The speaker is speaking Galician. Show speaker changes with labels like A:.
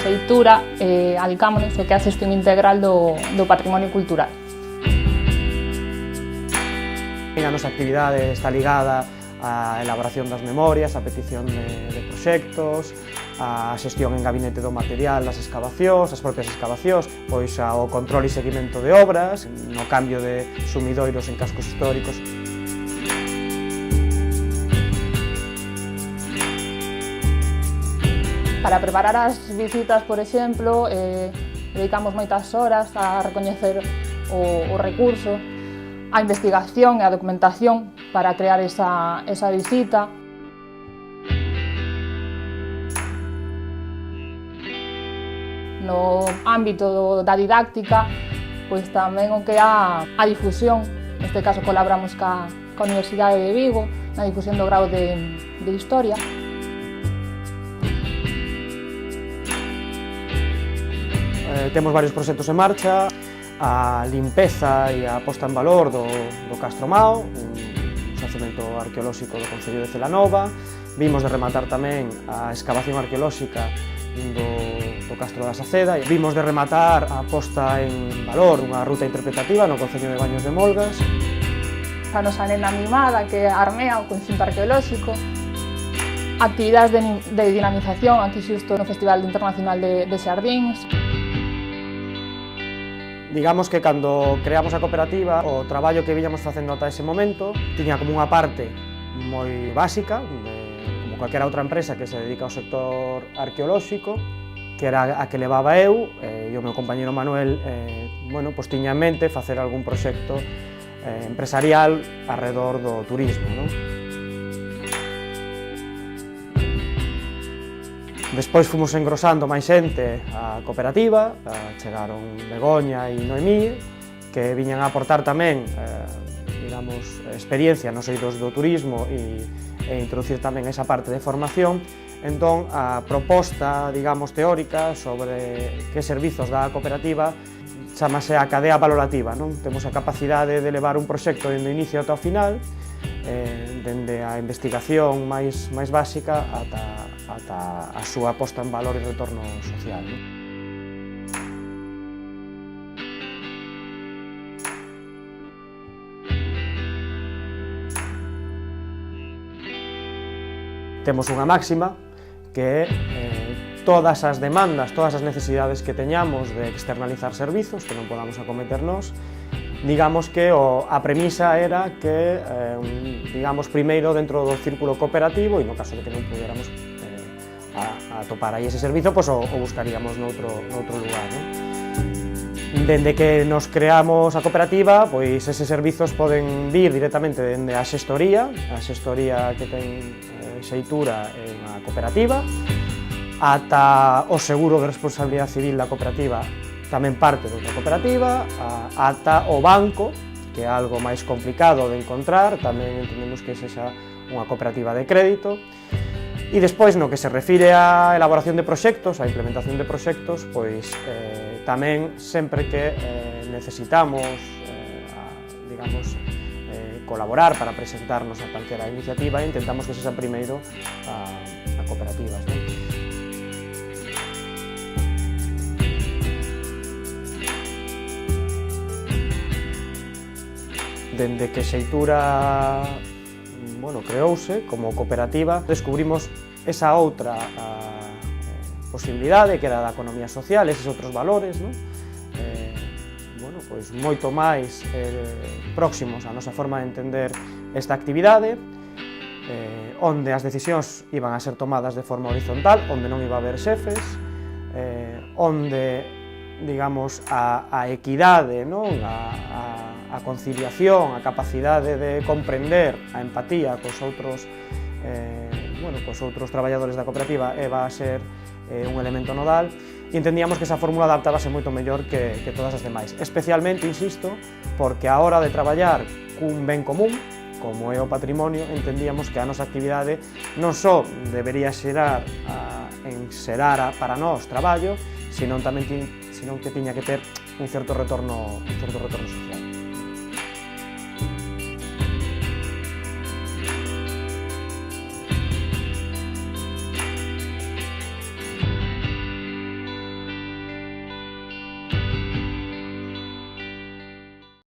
A: Xeitura adicámonos ao que é a xestión integral do patrimonio cultural.
B: A nosa actividade está ligada á elaboración das memorias, a petición de proxectos, a xestión en gabinete do material das escavacións, as propias escavacións, pois ao control e seguimento de obras, no cambio de sumidoiros en cascos históricos.
A: Para preparar as visitas, por exemplo, dedicamos moitas horas a recoñecer o recurso, a investigación e a documentación para crear esa visita. No ámbito da didáctica, pois tamén o que é a difusión, neste caso colaboramos ca Universidade de Vigo, na difusión do grau de Historia.
B: Temos varios proxectos en marcha, a limpeza e a posta en valor do Castro Mao, un xacemento arqueolóxico do Concello de Celanova. Vimos de rematar tamén a excavación arqueolóxica do Castro da Saceda. Vimos de rematar a posta en valor unha ruta interpretativa no Concello de Baños de Molgas.
A: A nosa nena mimada, que é Armea, o conxunto arqueolóxico. Actividades de dinamización, aquí xusto no Festival Internacional de Xardíns.
B: Digamos que cando creamos a cooperativa, o traballo que viñamos facendo ata ese momento tiña como unha parte moi básica, como calquera outra empresa que se dedica ao sector arqueolóxico, que era a que levaba eu, e o meu compañeiro Manuel, bueno, pois tiña en mente facer algún proxecto empresarial arredor do turismo, non? Despois fomos engrosando máis xente a cooperativa, chegaron Begoña e Noemí, que viñan a aportar tamén, digamos, experiencia nos eidos do turismo e introducir tamén esa parte de formación. Entón, a proposta, digamos, teórica sobre que servizos dá a cooperativa chamase a cadea valorativa, non? Temos a capacidade de levar un proxecto dende o inicio ata o final, dende a investigación máis básica ata a súa posta en valor e retorno social. Temos unha máxima que é todas as demandas, todas as necesidades que teñamos de externalizar servizos que non podamos acometer nós, digamos que a premisa era que, digamos, primeiro dentro do círculo cooperativo, e no caso de que non pudiéramos atopar aí ese servizo, pois o buscaríamos noutro lugar, non? Dende que nos creamos a cooperativa, pois eses servizos poden vir directamente dende a xestoría que ten Xeitura en a cooperativa, ata o seguro de responsabilidade civil da cooperativa, tamén parte doutra cooperativa, ata o banco, que é algo máis complicado de encontrar, tamén entendemos que sexa unha cooperativa de crédito. E despois, no que se refire á elaboración de proxectos, á implementación de proxectos, pois tamén sempre que necesitamos, digamos, colaborar para presentarnos a calquera iniciativa, intentamos que sexa primeiro a cooperativas, non? Dende que Xeitura, bueno, creouse como cooperativa, descubrimos esa outra posibilidade que era da economía social, eses outros valores, non? Bueno, pois moito máis próximos á nosa forma de entender esta actividade, onde as decisións iban a ser tomadas de forma horizontal, onde non iba a haber xefes, onde, digamos, a equidade, non? A conciliación, a capacidade de comprender, a empatía cos outros traballadores da cooperativa va a ser un elemento nodal, e entendíamos que esa fórmula adaptábase moito mellor que todas as demais. Especialmente, insisto, porque a hora de traballar cun ben común, como é o patrimonio, entendíamos que a nosa actividade non só debería xerar para nós traballo, senón que tiña que ter un certo retorno social.